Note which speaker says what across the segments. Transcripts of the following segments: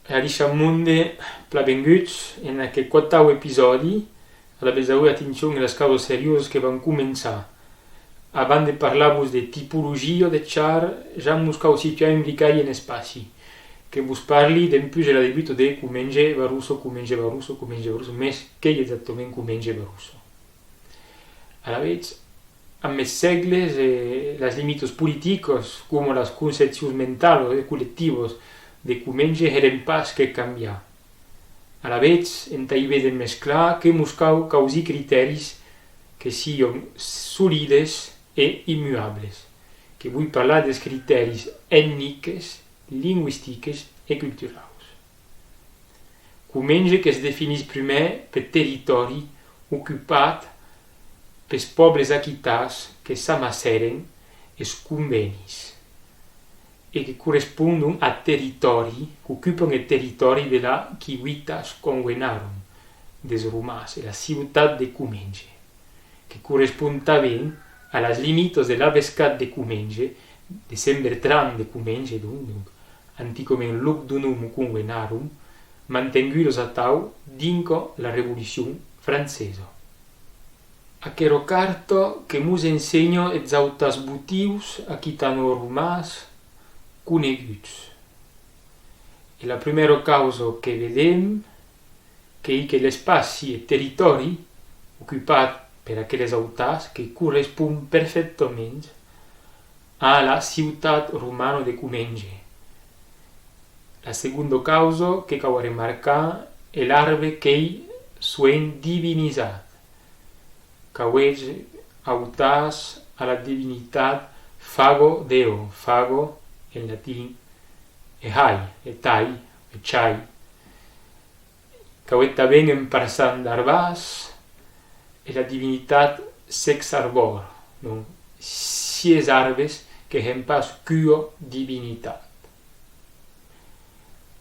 Speaker 1: Alicia Munde, plabenguts en aquest quartau episodi a la besau atenció en les causes serioses que van començar. Abans de parlar-vos de tipologia de char, ja mos cau situar imbricai en espaci, que vos parli d'empús la debuto de Comenge Barusso, més che esattament Comenge Barusso. A la vez, amb els segles, les limitos politicos, como las concepcions mentals e colectivos de Comenge eren pas que canviar. A la vez, entaive de mesclar que mos causi criteris que sian solides e immuables, que vull parlar dels criteris ètniques, lingüistiques e culturals. Comenge que es definís primer per territori ocupat pels pobles aquitans que s'amasseren els convenis e che corrispondono a territori che occupano il territorio della Civitas Convenarum des Romans e la ciutat de Comenge, che corrisponde ben a las limitos de la vescat de Comenge, de Sant Bertran de Comenge, donc, anticament Lugdunum Convenarum, mantengudos a tau dinco la Revoluzione Francesa. Aquero carto che mus insegno els autas motius aquitano-romans coneguts. E la primera causa che vedem che l'espaci e territori occupat per aquelles autas che correspon perfectament a la ciutat romana de Comenge. La seconda causa che cau a remarcar è l'arbre che suen divinizat, caueix autas a la divinitat Fago Deo, Fago en latin ehai, etai, echai, cauet ben en parsan d'arbas e la divinitat sex arbor, donc sies arbes que hem pas cuo divinitat.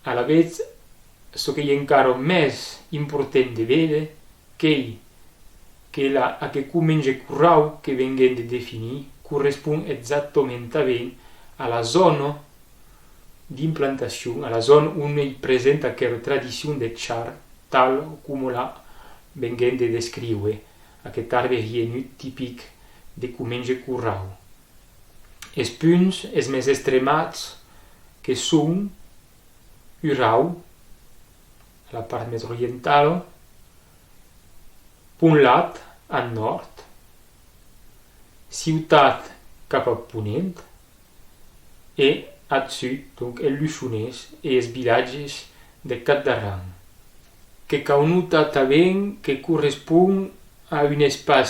Speaker 1: A la vez, so que hi encara més important de vede que a que Comenge currau que venguem de definir correspon exactament a la zona d'implantació, a la zona on hi presenta aquella tradició de char tal com la venguem de descriure, aquest arbre hienut típic de Comenge currau. Els punts els més extremats que són Urau, a la part més oriental, Punlat, al nord, Ciutat cap a ponent, e al sud, donc el Luçonès e els vilatges de Capdarran, que cau nota també que correspon a un espai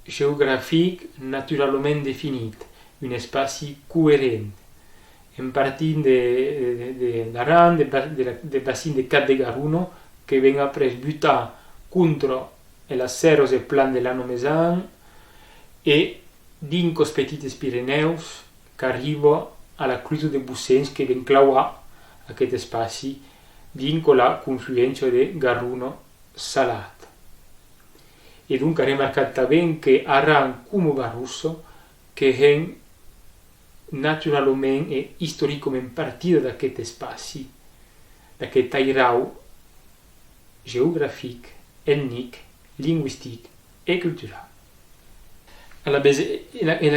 Speaker 1: geogràfic naturalment definit, un espai coherent, en partint d'Aran, del bacin de Cap de Garuno, que ven après butar contra els cerros e plan de l'Anomesan e dins els petits Pirineus que arriba a la Clusa de Bussens que ven clauar aquest espai dins la confluència de Garuno Salat. E donc ha remarcat també que Aran com Barusso que hen naturalment e historicament partida d'aquest espai, d'aquest tairau geogràfic, ètnic, lingüístic e cultural. En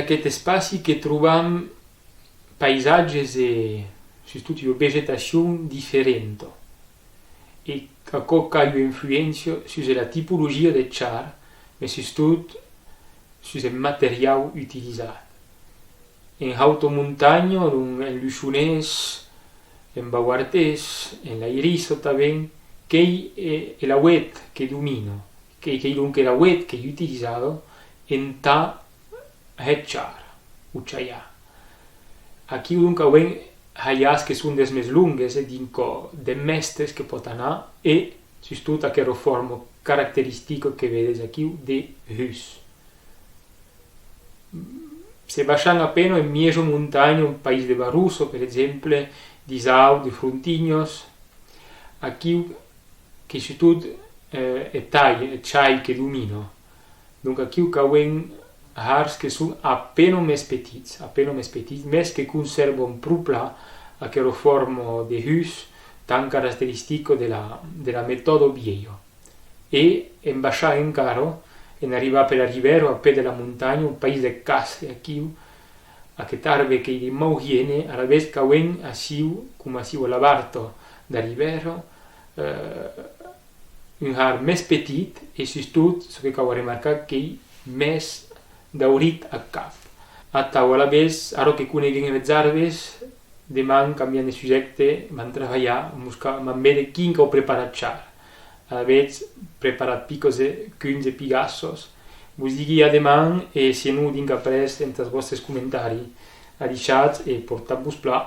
Speaker 1: aquest espai que trobam paisatges e sobretot vegetació diferent e que ha influència sur la tipologia de char, mais sobretot sur el material utilitzat. En alta muntanya, en Luçonès, en Bauartés, en la Iriso també, que è la wet che domina, che è la wet che è utilizzato in ta hechar, uchaya. Aquí dunque ven hayas che sono des més lungues e dinco de mestres che pot anar e soprattutto aquella forma caratteristica che vedes aquí de hus. Se baixant appena in mieso montagna, un país de Barusso, per exemple, d'Isau, de Frontignos, aquí che soprattutto è tai, è chai che domina. Donc aquí ho cauen hars que son appena més petits, més que conserven pro pla aquella forma de hus tan caratteristico della metodo viejo. E in baixar encara, en arribar per a Rivero, a pe della montagna, un paese de castre aquí, a che tarve che di mauhiene, a la vez cauen a siu, come a siu a l'avarto da Rivero, un har més petit e sustot, so che cau a remarcar che més daurit a cap. A tau a la vez, aro che coneguen les arbres, deman canviant de subjecte, van treballar, man vede quin cau preparat xar. A la vez preparat picos e cuns e pigassos. Vos digui a deman e se non vinc après entre els vostres comentaris a deixats e portar-vos pla.